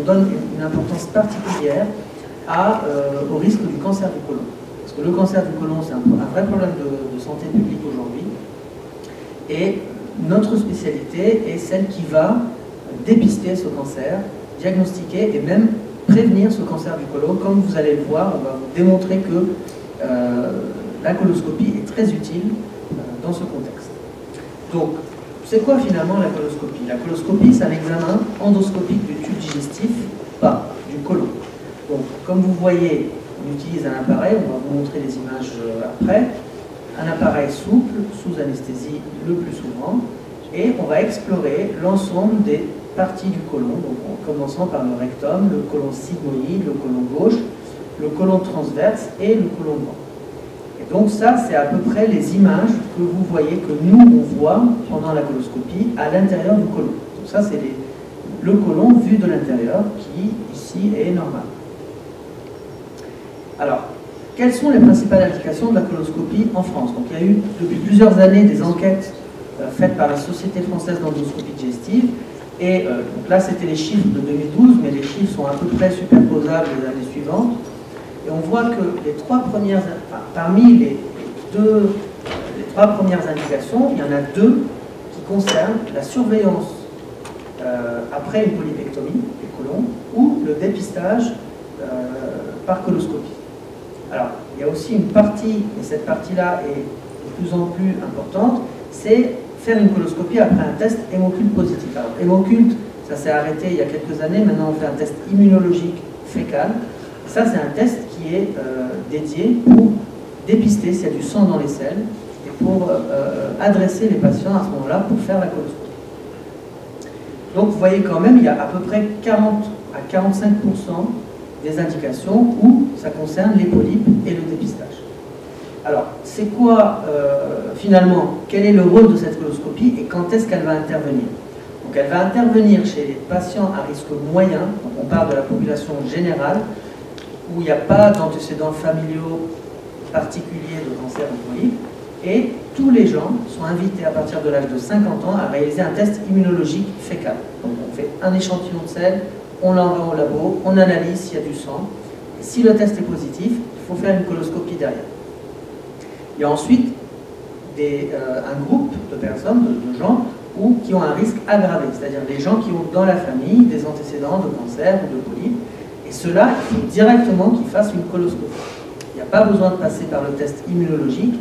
on donne une importance particulière au risque du cancer du côlon. Parce que le cancer du côlon, c'est un vrai problème de santé publique aujourd'hui. Et notre spécialité est celle qui va dépister ce cancer, diagnostiquer et même prévenir ce cancer du côlon. Comme vous allez le voir, on va vous démontrer que la coloscopie est très utile dans ce contexte. Donc, c'est quoi finalement la coloscopie? La coloscopie, c'est un examen endoscopique du tube digestif, pas du côlon. Donc, comme vous voyez, on utilise un appareil, on va vous montrer les images après, un appareil souple, sous anesthésie le plus souvent, et on va explorer l'ensemble des parties du côlon, donc en commençant par le rectum, le côlon sigmoïde, le côlon gauche, le côlon transverse et le côlon droit. Et donc ça, c'est à peu près les images que vous voyez, que nous, on voit pendant la coloscopie à l'intérieur du côlon. Donc ça, c'est le côlon vu de l'intérieur, qui ici est normal. Alors, quelles sont les principales indications de la coloscopie en France? Donc il y a eu depuis plusieurs années des enquêtes faites par la Société française d'endoscopie digestive. Et donc là, c'était les chiffres de 2012, mais les chiffres sont à peu près superposables les années suivantes. Et on voit que les trois premières, enfin, parmi les trois premières indications, il y en a deux qui concernent la surveillance après une polypectomie du côlon ou le dépistage par coloscopie. Alors, il y a aussi une partie, et cette partie-là est de plus en plus importante, c'est faire une coloscopie après un test hémoculte positif. Alors, hémoculte, ça s'est arrêté il y a quelques années, maintenant on fait un test immunologique fécal. Ça, c'est un test qui est dédié pour dépister s'il y a du sang dans les selles et pour adresser les patients à ce moment-là pour faire la coloscopie. Donc, vous voyez quand même, il y a à peu près 40 à 45% des indications où ça concerne les polypes et le dépistage. Alors, c'est quoi finalement, quel est le rôle de cette coloscopie et quand est-ce qu'elle va intervenir? Donc elle va intervenir chez les patients à risque moyen, donc on parle de la population générale, où il n'y a pas d'antécédents familiaux particuliers de cancer du polype, et tous les gens sont invités à partir de l'âge de 50 ans à réaliser un test immunologique fécal. Donc on fait un échantillon de selles, on l'envoie au labo, on analyse s'il y a du sang, et si le test est positif, il faut faire une coloscopie derrière. Il y a ensuite un groupe de personnes, de gens, qui ont un risque aggravé, c'est-à-dire des gens qui ont dans la famille des antécédents de cancer ou de polype, et ceux-là, il faut directement qu'ils fassent une coloscopie. Il n'y a pas besoin de passer par le test immunologique,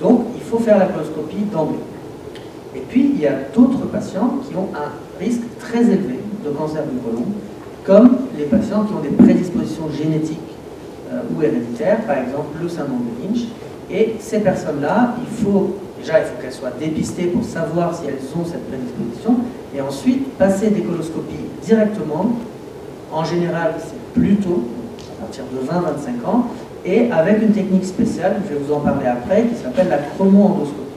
donc il faut faire la coloscopie d'emblée. Et puis, il y a d'autres patients qui ont un risque très élevé de cancer du côlon, comme les patients qui ont des prédispositions génétiques ou héréditaires, par exemple le syndrome de Lynch. Et ces personnes-là, il faut qu'elles soient dépistées pour savoir si elles ont cette prédisposition, et ensuite passer des coloscopies directement. En général, c'est plus tôt, à partir de 20-25 ans, et avec une technique spéciale, je vais vous en parler après, qui s'appelle la chromo-endoscopie.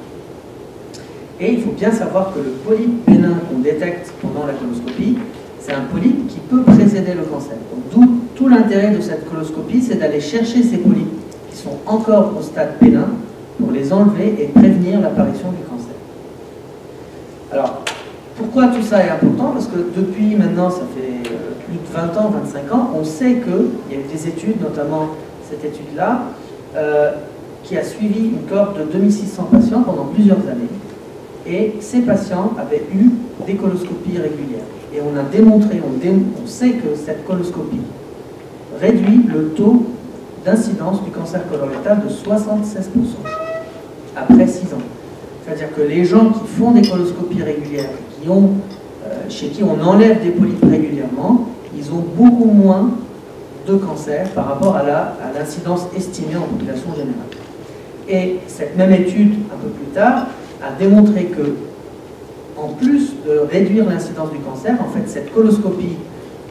Et il faut bien savoir que le polype bénin qu'on détecte pendant la coloscopie, c'est un polype qui peut précéder le cancer. Donc d'où tout l'intérêt de cette coloscopie, c'est d'aller chercher ces polypes qui sont encore au stade bénin pour les enlever et prévenir l'apparition du cancer. Alors, pourquoi tout ça est important? Parce que depuis maintenant, ça fait plus de 20 ans, 25 ans, on sait qu'il y a eu des études, notamment cette étude-là, qui a suivi une cohorte de 2600 patients pendant plusieurs années. Et ces patients avaient eu des coloscopies régulières. Et on a démontré, on sait que cette coloscopie réduit le taux d'incidence du cancer colorectal de 76% après 6 ans. C'est-à-dire que les gens qui font des coloscopies régulières, chez qui on enlève des polypes régulièrement, ils ont beaucoup moins de cancer par rapport à l'incidence estimée en population générale. Et cette même étude, un peu plus tard, a démontré que, en plus de réduire l'incidence du cancer, en fait, cette coloscopie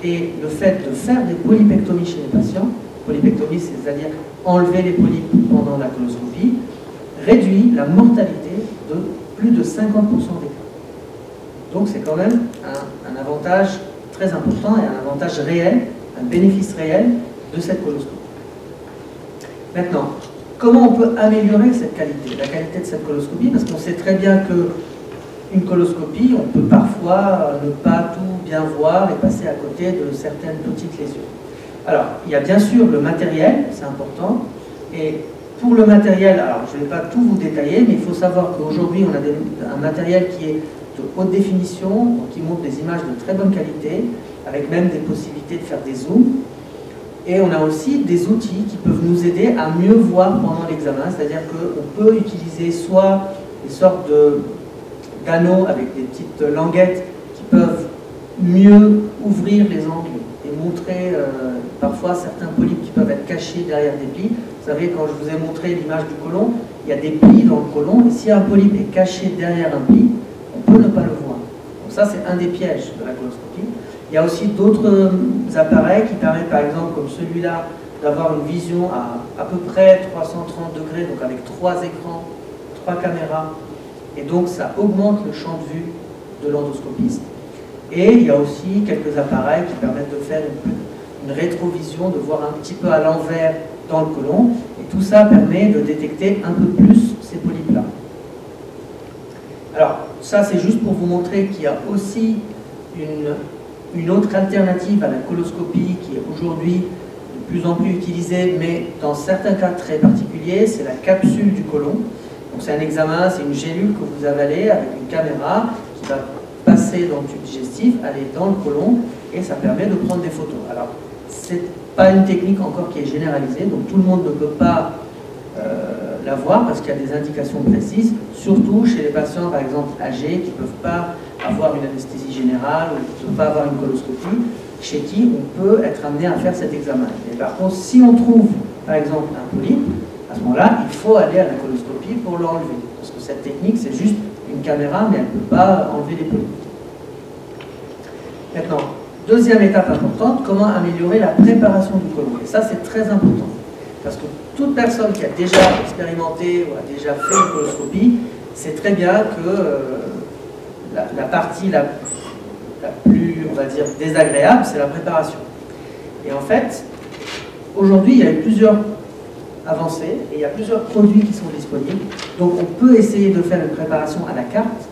et le fait de faire des polypectomies chez les patients, polypectomie, c'est-à-dire enlever les polypes pendant la coloscopie, réduit la mortalité de plus de 50% des cas. Donc c'est quand même un avantage très important et un avantage réel, un bénéfice réel de cette coloscopie. Maintenant, comment on peut améliorer cette qualité, la qualité de cette coloscopie? Parce qu'on sait très bien qu'une coloscopie, on peut parfois ne pas tout bien voir et passer à côté de certaines petites lésions. Alors, il y a bien sûr le matériel, c'est important, et pour le matériel, alors je ne vais pas tout vous détailler, mais il faut savoir qu'aujourd'hui on a un matériel qui est de haute définition, donc qui montre des images de très bonne qualité, avec même des possibilités de faire des zooms. Et on a aussi des outils qui peuvent nous aider à mieux voir pendant l'examen, c'est-à-dire qu'on peut utiliser soit des sortes d'anneaux avec des petites languettes qui peuvent mieux ouvrir les angles et montrer parfois certains polypes qui peuvent être cachés derrière des plis. Vous savez, quand je vous ai montré l'image du côlon, il y a des plis dans le côlon, et si un polype est caché derrière un pli, on peut ne pas le voir. Donc ça, c'est un des pièges de la coloscopie. Il y a aussi d'autres appareils qui permettent, par exemple, comme celui-là, d'avoir une vision à peu près 330 degrés, donc avec 3 écrans, 3 caméras, et donc ça augmente le champ de vue de l'endoscopiste. Et il y a aussi quelques appareils qui permettent de faire une rétrovision, de voir un petit peu à l'envers dans le côlon, et tout ça permet de détecter un peu plus ces polypes-là. Alors, ça c'est juste pour vous montrer qu'il y a aussi une autre alternative à la coloscopie qui est aujourd'hui de plus en plus utilisée, mais dans certains cas très particuliers, c'est la capsule du côlon. Donc c'est un examen, c'est une gélule que vous avalez avec une caméra qui va passer dans le tube digestif, aller dans le côlon, et ça permet de prendre des photos. Alors, c'est pas une technique encore qui est généralisée, donc tout le monde ne peut pas la voir parce qu'il y a des indications précises, surtout chez les patients par exemple âgés qui ne peuvent pas avoir une anesthésie générale ou qui ne peuvent pas avoir une coloscopie, chez qui on peut être amené à faire cet examen. Et par contre, si on trouve par exemple un polype, à ce moment-là, il faut aller à la coloscopie pour l'enlever, parce que cette technique c'est juste une caméra, mais elle ne peut pas enlever les polypes. Maintenant, deuxième étape importante, comment améliorer la préparation du côlon. Et ça, c'est très important. Parce que toute personne qui a déjà expérimenté ou a déjà fait une coloscopie sait très bien que la partie la plus, on va dire, désagréable, c'est la préparation. Et en fait, aujourd'hui, il y a eu plusieurs avancées et il y a plusieurs produits qui sont disponibles. Donc, on peut essayer de faire une préparation à la carte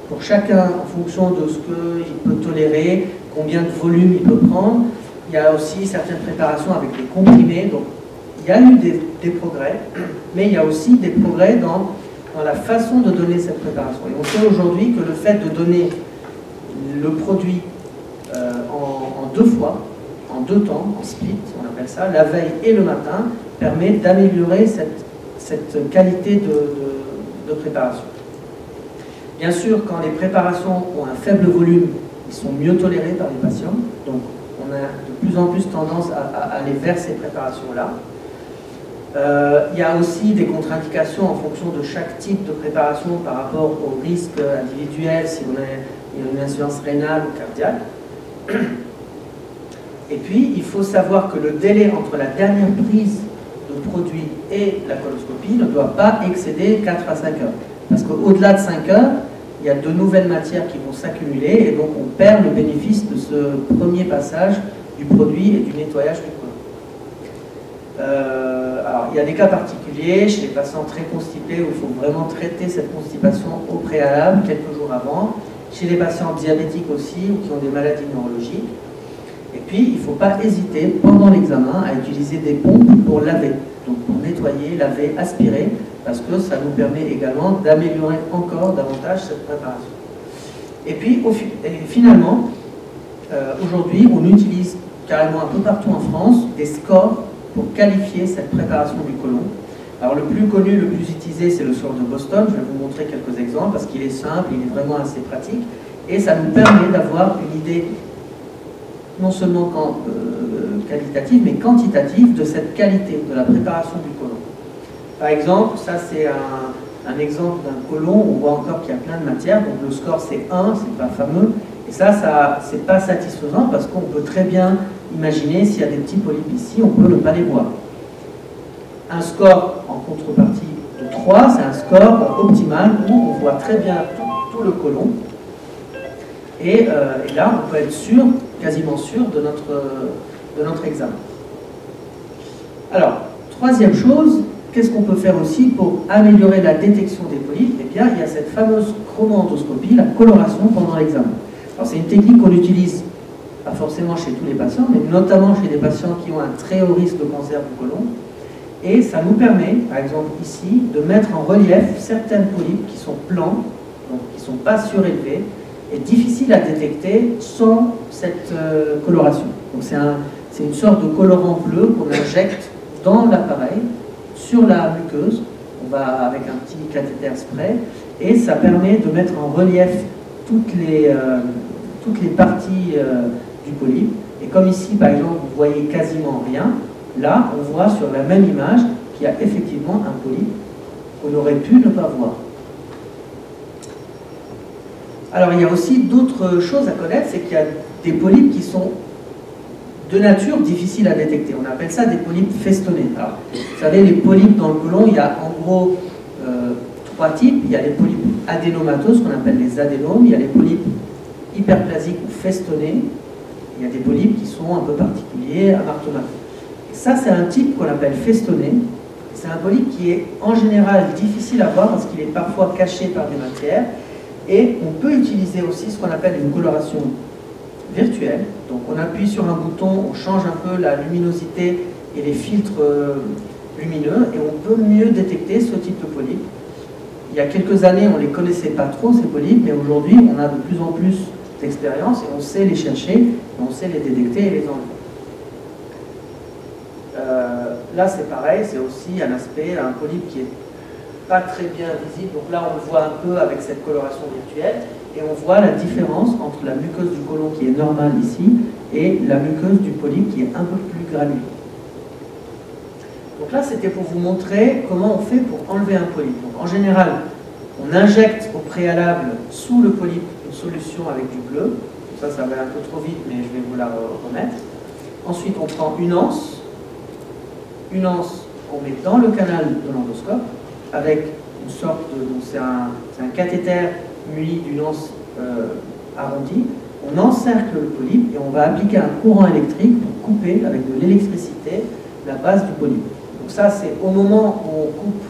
pour chacun en fonction de ce qu'il peut tolérer, combien de volume il peut prendre. Il y a aussi certaines préparations avec des comprimés. Donc, il y a eu des progrès, mais il y a aussi des progrès dans la façon de donner cette préparation. Et on sait aujourd'hui que le fait de donner le produit en 2 fois, en 2 temps, en split, on appelle ça, la veille et le matin, permet d'améliorer cette qualité de préparation. Bien sûr, quand les préparations ont un faible volume, ils sont mieux tolérés par les patients, donc on a de plus en plus tendance à aller vers ces préparations-là. Il y a aussi des contre-indications en fonction de chaque type de préparation par rapport au risque individuel, si on a une insuffisance rénale ou cardiaque. Et puis, il faut savoir que le délai entre la dernière prise de produit et la coloscopie ne doit pas excéder 4 à 5 heures. Parce qu'au-delà de 5 heures, il y a de nouvelles matières qui vont s'accumuler et donc on perd le bénéfice de ce premier passage du produit et du nettoyage du côlon. Alors, il y a des cas particuliers, chez les patients très constipés où il faut vraiment traiter cette constipation au préalable, quelques jours avant, chez les patients diabétiques aussi ou qui ont des maladies neurologiques. Et puis, il ne faut pas hésiter pendant l'examen à utiliser des pompes pour laver, donc pour nettoyer, laver, aspirer, parce que ça nous permet également d'améliorer encore davantage cette préparation. Et puis, finalement, aujourd'hui, on utilise carrément un peu partout en France des scores pour qualifier cette préparation du côlon. Alors le plus connu, le plus utilisé, c'est le score de Boston. Je vais vous montrer quelques exemples parce qu'il est simple, il est vraiment assez pratique. Et ça nous permet d'avoir une idée non seulement qualitative, mais quantitative de cette qualité de la préparation du côlon. Par exemple, ça c'est un exemple d'un côlon, on voit encore qu'il y a plein de matière, donc le score c'est 1, c'est pas fameux, et ça c'est pas satisfaisant parce qu'on peut très bien imaginer s'il y a des petits polypes ici, on peut ne pas les voir. Un score en contrepartie de 3, c'est un score optimal où on voit très bien tout le côlon, et là on peut être sûr, quasiment sûr de notre examen. Alors, troisième chose, qu'est-ce qu'on peut faire aussi pour améliorer la détection des polypes? Eh bien, il y a cette fameuse chromo-endoscopie, la coloration pendant l'examen. Alors c'est une technique qu'on utilise pas forcément chez tous les patients, mais notamment chez des patients qui ont un très haut risque de cancer du côlon. Et ça nous permet, par exemple ici, de mettre en relief certaines polypes qui sont plans, donc qui ne sont pas surélevés, et difficiles à détecter sans cette coloration. Donc c'est une sorte de colorant bleu qu'on injecte dans l'appareil, sur la muqueuse. On va avec un petit cathéter spray, et ça permet de mettre en relief toutes les parties du polype. Et comme ici, par exemple, vous voyez quasiment rien, là, on voit sur la même image qu'il y a effectivement un polype qu'on aurait pu ne pas voir. Alors, il y a aussi d'autres choses à connaître, c'est qu'il y a des polypes qui sont de nature difficiles à détecter. On appelle ça des polypes festonnés. Alors, vous savez, les polypes dans le côlon, il y a en gros trois types. Il y a les polypes adénomateux, ce qu'on appelle les adénomes. Il y a les polypes hyperplasiques ou festonnés. Il y a des polypes qui sont un peu particuliers, amartomateux. Et ça, c'est un type qu'on appelle festonné. C'est un polype qui est en général difficile à voir parce qu'il est parfois caché par des matières. Et on peut utiliser aussi ce qu'on appelle une coloration virtuelle. Donc on appuie sur un bouton, on change un peu la luminosité et les filtres lumineux et on peut mieux détecter ce type de polype. Il y a quelques années, on ne les connaissait pas trop, ces polypes, mais aujourd'hui, on a de plus en plus d'expérience et on sait les chercher, et on sait les détecter et les enlever. Là, c'est pareil, c'est aussi un aspect, un polype qui est pas très bien visible. Donc là, on le voit un peu avec cette coloration virtuelle. Et on voit la différence entre la muqueuse du côlon qui est normale ici et la muqueuse du polype qui est un peu plus granulée. Donc là, c'était pour vous montrer comment on fait pour enlever un polype. Donc en général, on injecte au préalable sous le polype une solution avec du bleu. Ça va un peu trop vite, mais je vais vous la remettre. Ensuite, on prend une anse. Une anse qu'on met dans le canal de l'endoscope avec une sorte de... C'est un cathéter muni d'une anse arrondie. On encercle le polype et on va appliquer un courant électrique pour couper avec de l'électricité la base du polype. Donc ça, c'est au moment où on coupe,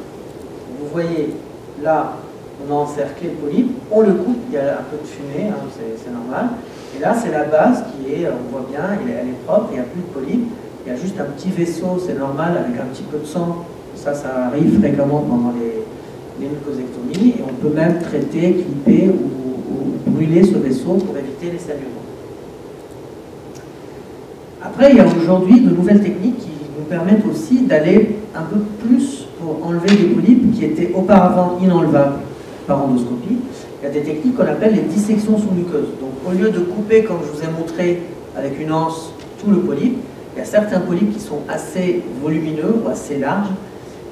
vous voyez, là, on a encerclé le polype, on le coupe, il y a un peu de fumée, hein, c'est normal. Et là, c'est la base qui est, on voit bien, elle est propre, il n'y a plus de polype. Il y a juste un petit vaisseau, c'est normal, avec un petit peu de sang. Ça arrive fréquemment pendant les mucosectomies. Et on peut même traiter, clipper ou brûler ce vaisseau pour éviter les saignements. Après, il y a aujourd'hui de nouvelles techniques qui nous permettent aussi d'aller un peu plus pour enlever des polypes qui étaient auparavant inenlevables par endoscopie. Il y a des techniques qu'on appelle les dissections sous muqueuse. Donc, au lieu de couper, comme je vous ai montré, avec une anse, tout le polype, il y a certains polypes qui sont assez volumineux ou assez larges.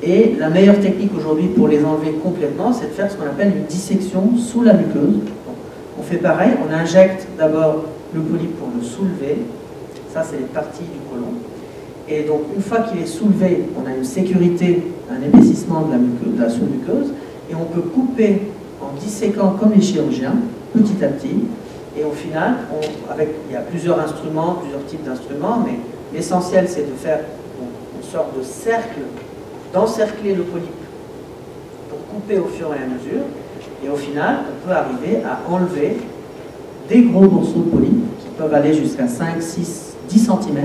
Et la meilleure technique aujourd'hui pour les enlever complètement, c'est de faire ce qu'on appelle une dissection sous la muqueuse. Donc, on fait pareil, on injecte d'abord le polype pour le soulever. Ça, c'est les parties du côlon. Et donc, une fois qu'il est soulevé, on a une sécurité, un épaississement de la sous-muqueuse. Et on peut couper en disséquant comme les chirurgiens, petit à petit. Et au final, il y a plusieurs instruments, plusieurs types d'instruments, mais l'essentiel, c'est de faire une sorte de cercle, d'encercler le polype pour couper au fur et à mesure. Et au final, on peut arriver à enlever des gros morceaux de polype qui peuvent aller jusqu'à 5, 6, 10 cm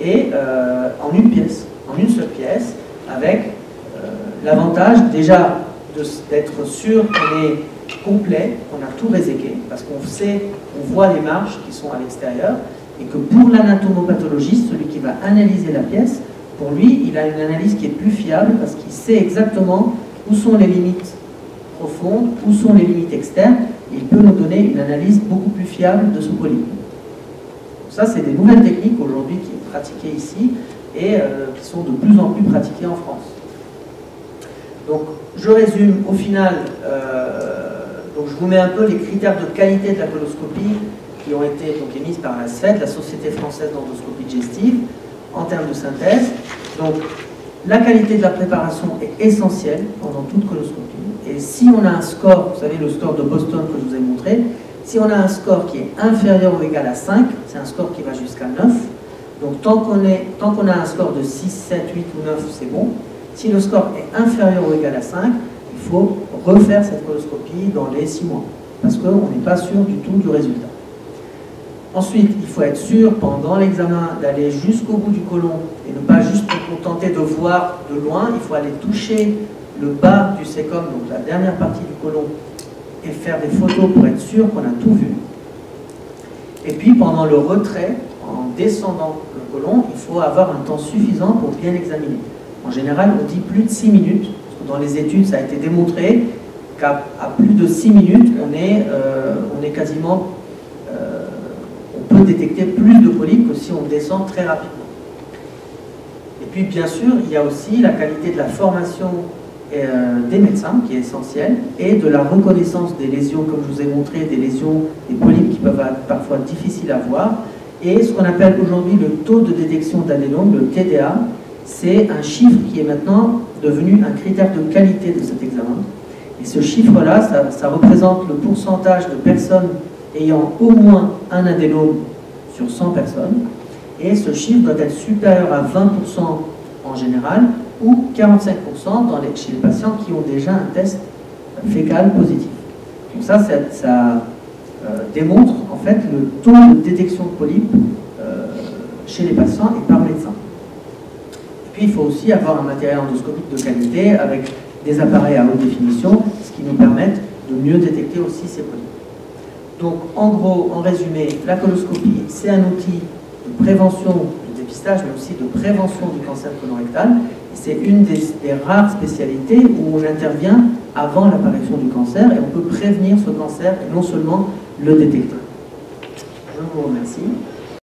et en une pièce, en une seule pièce, avec l'avantage déjà d'être sûr qu'on est complet, qu'on a tout réséqué, parce on voit les marges qui sont à l'extérieur, et que pour l'anatomopathologiste, celui qui va analyser la pièce, pour lui, il a une analyse qui est plus fiable, parce qu'il sait exactement où sont les limites profondes, où sont les limites externes, et il peut nous donner une analyse beaucoup plus fiable de ce polype. Ça, c'est des nouvelles techniques aujourd'hui qui sont pratiquées ici, et qui sont de plus en plus pratiquées en France. Donc, je résume, au final, donc je vous mets un peu les critères de qualité de la coloscopie qui ont été donc émises par la SFED, la Société Française d'Endoscopie Digestive, en termes de synthèse. Donc, la qualité de la préparation est essentielle pendant toute coloscopie. Et si on a un score, vous savez le score de Boston que je vous ai montré, si on a un score qui est inférieur ou égal à 5, c'est un score qui va jusqu'à 9. Donc, tant qu'on a un score de 6, 7, 8 ou 9, c'est bon. Si le score est inférieur ou égal à 5, il faut refaire cette coloscopie dans les 6 mois, parce qu'on n'est pas sûr du tout du résultat. Ensuite, il faut être sûr, pendant l'examen, d'aller jusqu'au bout du côlon et ne pas juste se contenter de voir de loin. Il faut aller toucher le bas du cécum, donc la dernière partie du côlon, et faire des photos pour être sûr qu'on a tout vu. Et puis, pendant le retrait, en descendant le côlon, il faut avoir un temps suffisant pour bien examiner. En général, on dit plus de 6 minutes. Parce que dans les études, ça a été démontré qu'à plus de 6 minutes, on est quasiment... on peut détecter plus de polypes que si on descend très rapidement. Et puis, bien sûr, il y a aussi la qualité de la formation des médecins, qui est essentielle, et de la reconnaissance des lésions, comme je vous ai montré, des lésions, des polypes qui peuvent être parfois difficiles à voir, et ce qu'on appelle aujourd'hui le taux de détection d'adénome, le TDA. C'est un chiffre qui est maintenant devenu un critère de qualité de cet examen. Et ce chiffre-là, ça représente le pourcentage de personnes ayant au moins un adénome sur 100 personnes. Et ce chiffre doit être supérieur à 20% en général, ou 45% chez les patients qui ont déjà un test fécal positif. Donc ça démontre en fait le taux de détection de polypes chez les patients et par médecin. Et puis il faut aussi avoir un matériel endoscopique de qualité avec des appareils à haute définition, ce qui nous permettent de mieux détecter aussi ces polypes. Donc en gros, en résumé, la coloscopie, c'est un outil de prévention du dépistage, mais aussi de prévention du cancer colorectal. C'est une des rares spécialités où on intervient avant l'apparition du cancer et on peut prévenir ce cancer et non seulement le détecter. Je vous remercie.